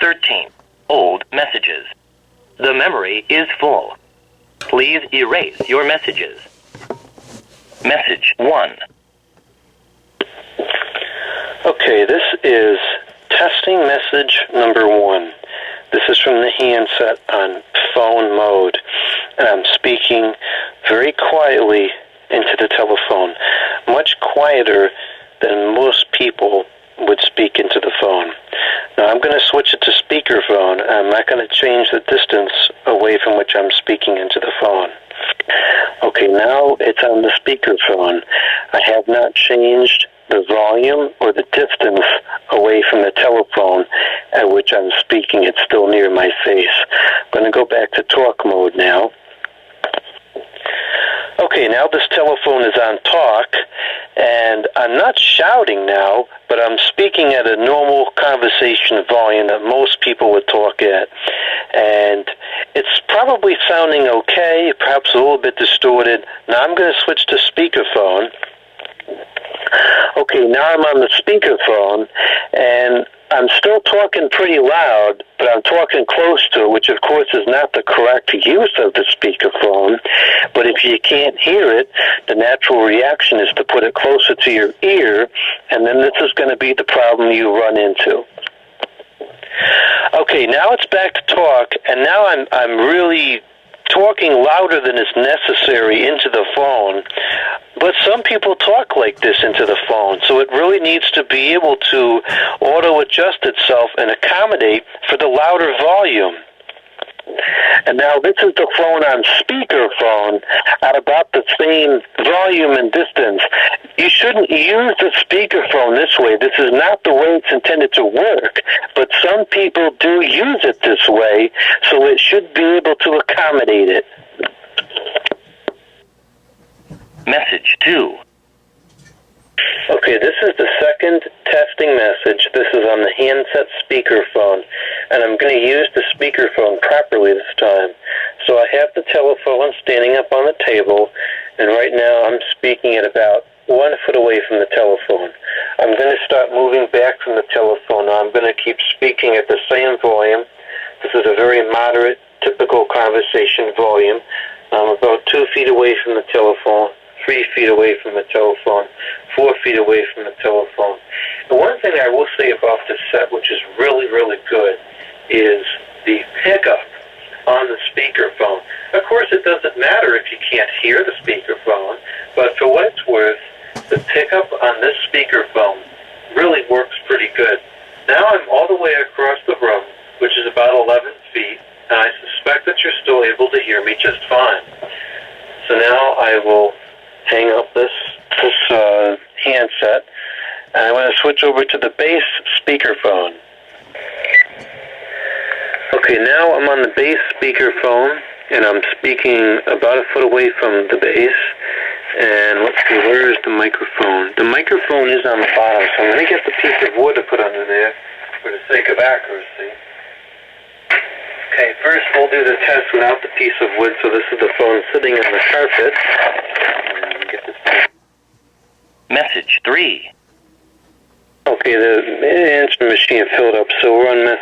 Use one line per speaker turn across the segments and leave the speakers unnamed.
13. Old messages. The memory is full. Please erase your messages. Message 1.
Okay, this is testing message number 1. This is from the handset on phone mode, and I'm speaking very quietly into the telephone, much quieter than most people would speak into the phone. Now I'm going to switch it to speakerphone. I'm not going to change the distance away from which I'm speaking into the phone. Okay, now it's on the speakerphone. I have not changed the volume or the distance away from the telephone at which I'm speaking. It's still near my face. I'm going to go back to talk mode now. Okay, now this telephone is on talk, and I'm not shouting now, but I'm speaking at a normal conversation volume that most people would talk at. And it's probably sounding okay, perhaps a little bit distorted. Now I'm going to switch to speakerphone. Okay, now I'm on the speakerphone, and I'm still talking pretty loud, but I'm talking close to it, which of course is not the correct use of the speakerphone. But if you can't hear it, the natural reaction is to put it closer to your ear, and then this is going to be the problem you run into. Okay, now it's back to talk, and now I'm really talking louder than is necessary into the phone. But some people talk like this into the phone, so it really needs to be able to auto-adjust itself and accommodate for the louder volume. And now this is the phone on speakerphone at about the same volume and distance. You shouldn't use the speakerphone this way. This is not the way it's intended to work, but some people do use it this way, so it should be able to accommodate it.
Message 2.
Okay, this is the second testing message. This is on the handset speakerphone, and I'm going to use the speakerphone properly this time. So I have the telephone standing up on the table, and right now I'm speaking at about 1 foot away from the telephone. I'm going to start moving back from the telephone. Now I'm going to keep speaking at the same volume. This is a very moderate, typical conversation volume. I'm about 2 feet away from the telephone, 3 feet away from the telephone, 4 feet away from the telephone. And one thing I will say about this set, which is really, really good, is the pickup on the speakerphone. Of course, it doesn't matter if you can't hear the speakerphone, but for what it's worth, the pickup on this speakerphone really works pretty good. Now I'm all the way across the room, which is about 11 feet, and I suspect that you're still able to hear me just fine. So now I will hang up this handset, and I want to switch over to the bass speakerphone. Okay, now I'm on the bass speakerphone, and I'm speaking about 1 foot away from the bass. And let's see, where is the microphone? The microphone is on the bottom, so I'm going to get the piece of wood to put under there for the sake of accuracy. Okay, first we'll do the test without the piece of wood, so this is the phone sitting on the carpet. Get this.
Message 3.
Okay, the answer machine filled up, so we're on the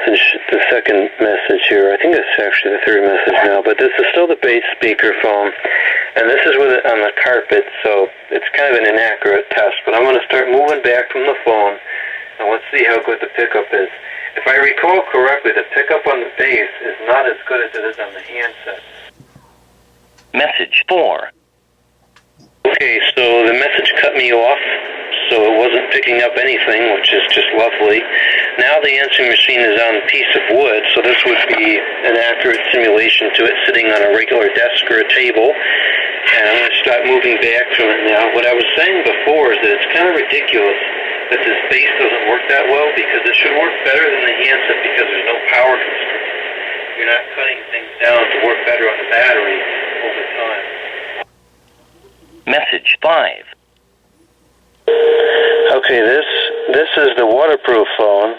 second message here. I think that's actually the third message now, but this is still the bass speakerphone, and this is with it on the carpet, so it's kind of an inaccurate test, but I'm going to start moving back from the phone, and let's see how good the pickup is. If I recall correctly, the pickup on the bass is not as good as it is on the handset.
Message 4.
Okay, so the message cut me off, so it wasn't picking up anything, which is just lovely. Now the answering machine is on a piece of wood, so this would be an accurate simulation to it sitting on a regular desk or a table. And I'm going to start moving back from it now. What I was saying before is that it's kind of ridiculous that this bass doesn't work that well, because it should work better than the handset because there's no power constraint. You're not cutting things down to work better on the battery over time.
Message 5.
Okay, this is the waterproof phone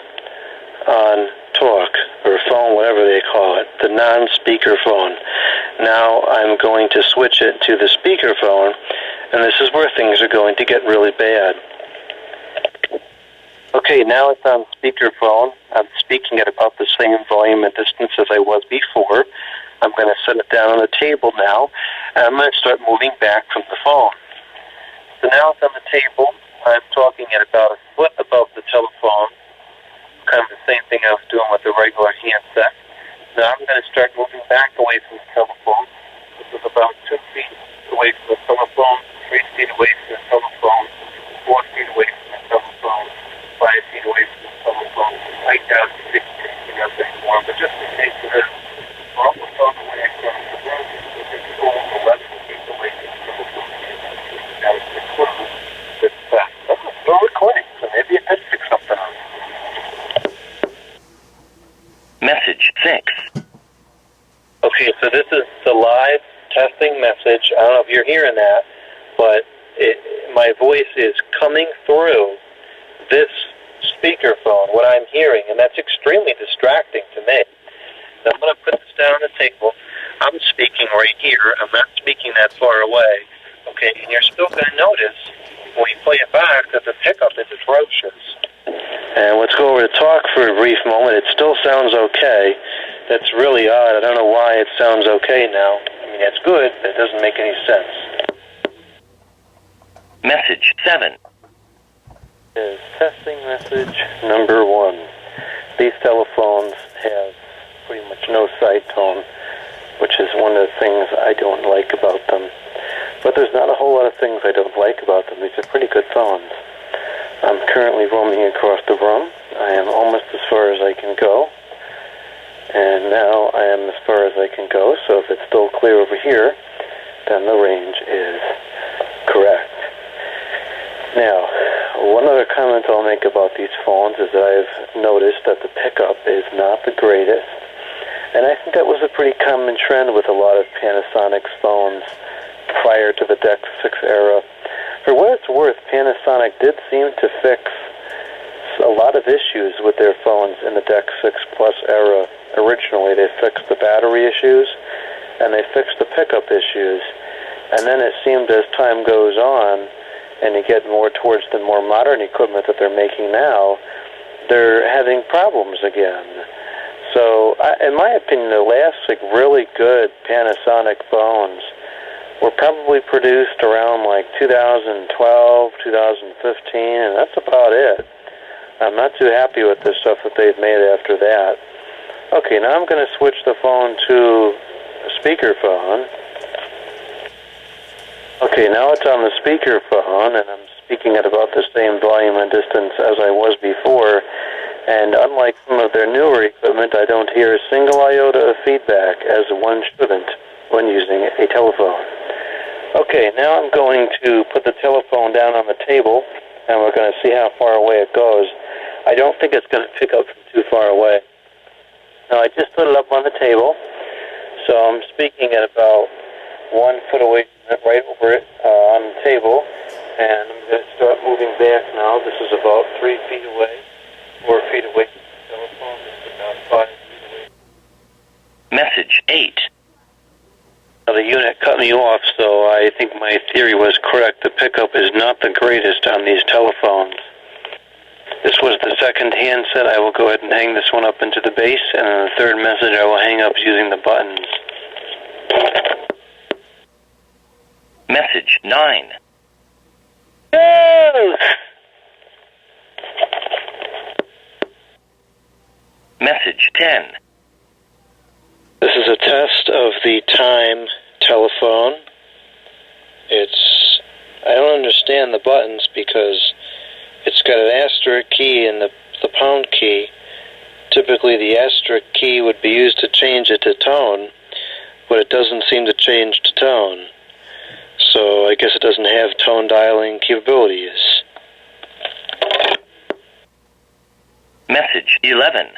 on talk, or phone, whatever they call it, the non-speaker phone. Now I'm going to switch it to the speakerphone, and this is where things are going to get really bad. Okay, now it's on speakerphone. I'm speaking at about the same volume and distance as I was before. I'm going to set it down on the table now, and I'm going to start moving back from the phone. So now it's on the table. I'm talking at about a foot above the telephone, kind of the same thing I was doing with the regular handset. Now I'm going to start moving back away from the telephone. This is about 2 feet away from the telephone, 3 feet away from the telephone, 4 feet away from the telephone, 5 feet away from the telephone. I doubt it's 6 feet anymore, but just in case it is, we're almost all the way from the room. It's still 11 feet away from the telephone. Now it's recording. It's still recording, so maybe it did fix something on it.
Message 6.
Okay, so this is the live testing message. I don't know if you're hearing that, but my voice is coming through this speakerphone, what I'm hearing, and that's extremely distracting to me. Now I'm going to put this down on the table. I'm speaking right here. I'm not speaking that far away. Okay, and you're still going to notice when we play it back that the pickup is atrocious. And let's go over to talk for a brief moment. It still sounds okay. That's really odd. I don't know why it sounds okay now. I mean, it's good, but it doesn't make any sense.
Message 7.
Is testing message number 1. These telephones have pretty much no side tone, which is one of the things I don't like about them. But there's not a whole lot of things I don't like about them. These are pretty good phones. I'm currently roaming across the room. I am almost as far as I can go. And now I am as far as I can go, so if it's still clear over here, then the range is correct. Now, one other comment I'll make about these phones is that I've noticed that the pickup is not the greatest. And I think that was a pretty common trend with a lot of Panasonic phones prior to the DEX 6 era. For what it's worth, Panasonic did seem to fix a lot of issues with their phones in the DEX 6 Plus era. Originally, they fixed the battery issues, and they fixed the pickup issues. And then it seemed as time goes on, and you get more towards the more modern equipment that they're making now, they're having problems again. So, in my opinion, the last really good Panasonic phones were probably produced around like 2012, 2015, and that's about it. I'm not too happy with the stuff that they've made after that. Okay, now I'm going to switch the phone to speakerphone. Okay, now it's on the speakerphone, and I'm speaking at about the same volume and distance as I was before. And unlike some of their newer equipment, I don't hear a single iota of feedback, as one shouldn't when using a telephone. Okay, now I'm going to put the telephone down on the table, and we're going to see how far away it goes. I don't think it's going to pick up from too far away. Now, I just put it up on the table, so I'm speaking at about 1 foot away from it, right over it on the table, and I'm going to start moving back now. This is about 3 feet away, 4 feet away from the telephone. This is about 5 feet away.
Message 8.
Now, the unit cut me off, so I think my theory was correct. The pickup is not the greatest on these telephones. This was the second handset. I will go ahead and hang this one up into the base, and then the third message I will hang up using the buttons.
Message 9.
Yes!
Message 10.
This is a test of the time telephone. I don't understand the buttons because it's got an asterisk key and the pound key. Typically the asterisk key would be used to change it to tone, but it doesn't seem to change to tone. So I guess it doesn't have tone dialing capabilities.
Message 11.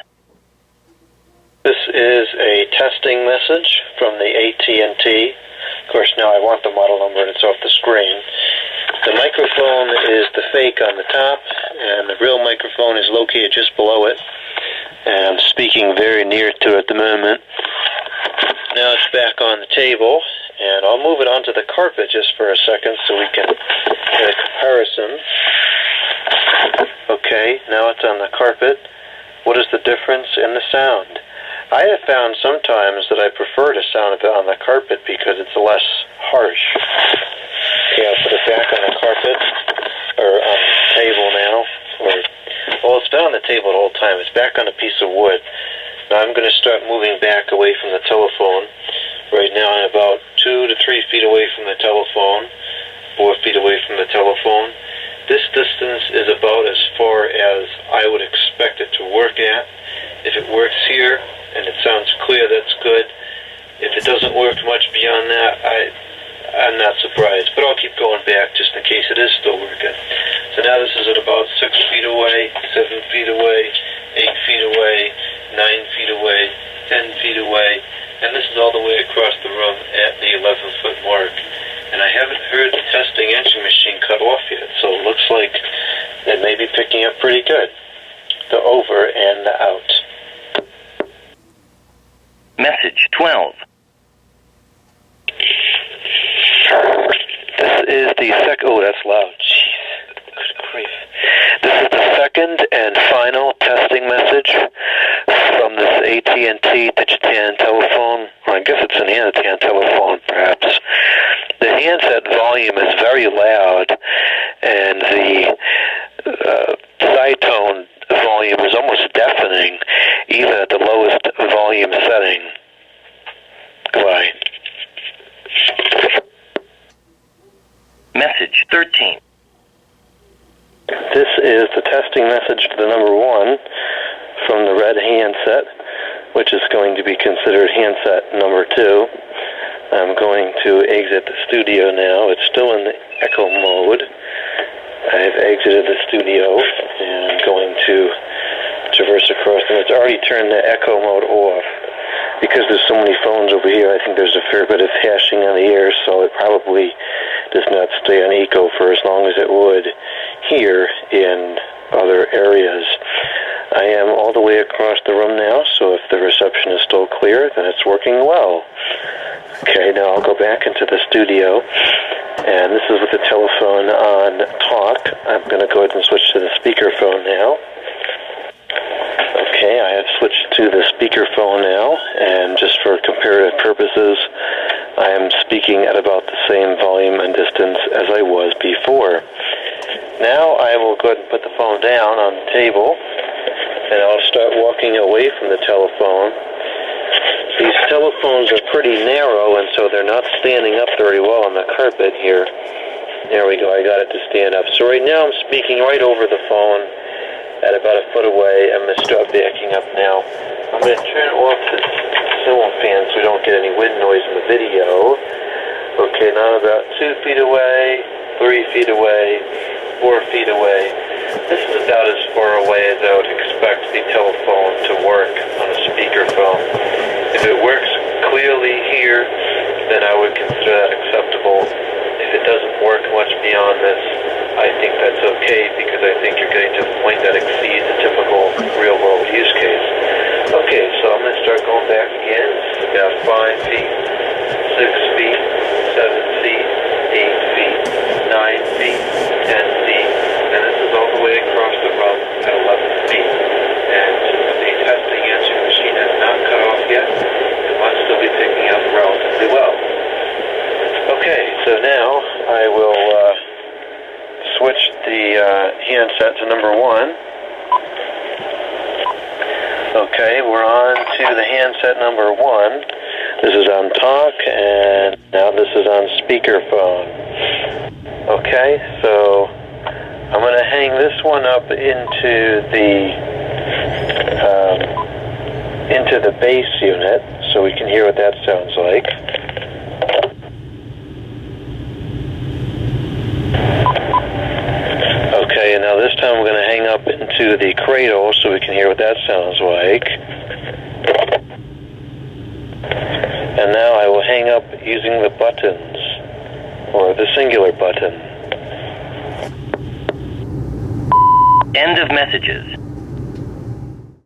This is a testing message from the AT&T. Of course, now I want the model number and it's off the screen. The microphone is the fake on the top, and the real microphone is located just below it. And I'm speaking very near to it at the moment. Now it's back on the table, and I'll move it onto the carpet just for a second so we can get a comparison. Okay, now it's on the carpet. What is the difference in the sound? I have found sometimes that I prefer to sound it on the carpet because it's less harsh. Okay, I'll put it back on the carpet, or on the table now. Well, it's been on the table the whole time. It's back on a piece of wood. Now I'm going to start moving back away from the telephone. Right now I'm about 2 to 3 feet away from the telephone, 4 feet away from the telephone. This distance is about as far as I would expect it to work at. If it works here and it sounds clear, that's good. If it doesn't work much beyond that, I'm not surprised. But I'll keep going back just in case it is still working. So now this is at about 6 feet away, 7 feet away, 8 feet away, 9 feet away, 10 feet away, and this is all the way across the room at the 11-foot mark. And I haven't heard the testing answering machine cut off yet, so it looks like it may be picking up pretty good. The over and the out.
Message 12.
This is the second. Oh, that's loud. Jeez. Good grief. This is the second and final testing message from this AT&T Digitan telephone. Or I guess it's an Anatan telephone, perhaps. The handset volume is very loud, and the side tone volume is almost deafening, even at the lowest volume setting. Goodbye.
Message 13.
This is the testing message to the number 1 from the red handset, which is going to be considered handset number 2. I'm going to exit the studio now. It's still in the echo mode. I've exited the studio and going to traverse across them. It's already turned the echo mode off. Because there's so many phones over here, I think there's a fair bit of hashing on the air, so it probably does not stay on echo for as long as it would here in other areas. I am all the way across the room now, so if the reception is still clear, then it's working well. Okay, now I'll go back into the studio, and this is with the telephone on talk. I'm going to go ahead and switch to the speakerphone now. Okay, I have switched to the speakerphone now, and just for comparative purposes, I am speaking at about the same volume and distance as I was before. Now I will go ahead and put the phone down on the table, and I'll start walking away from the telephone. These telephones are pretty narrow, and so they're not standing up very well on the carpet here. There we go, I got it to stand up. So right now I'm speaking right over the phone at about a foot away. I'm going to start backing up now. I'm going to turn off the ceiling fan so we don't get any wind noise in the video. Okay, now I'm about 2 feet away, 3 feet away, 4 feet away. This is about as far away as I would expect the telephone to work on a speakerphone. If it works clearly here, then I would consider that acceptable. If it doesn't work much beyond this, I think that's okay, because I think you're getting to the point that exceeds a typical real-world use case. Okay, so I'm going to start going back again. This is about 5 feet, 6 feet, 7 feet, 8 feet, 9 feet, 10 feet, and this is all the way across the room at 11 feet. And since the testing answering machine has not cut off yet, it must still be picking up relatively well. Okay, so now I will switch the handset to number 1. Okay, we're on to the handset number 1. This is on talk, and now this is on speakerphone. Okay, so I'm going to hang this one up into the base unit so we can hear what that sounds like. Okay, and now this time we're going to hang up into the cradle so we can hear what that sounds like. And now I will hang up using the buttons, or the singular button.
End of messages.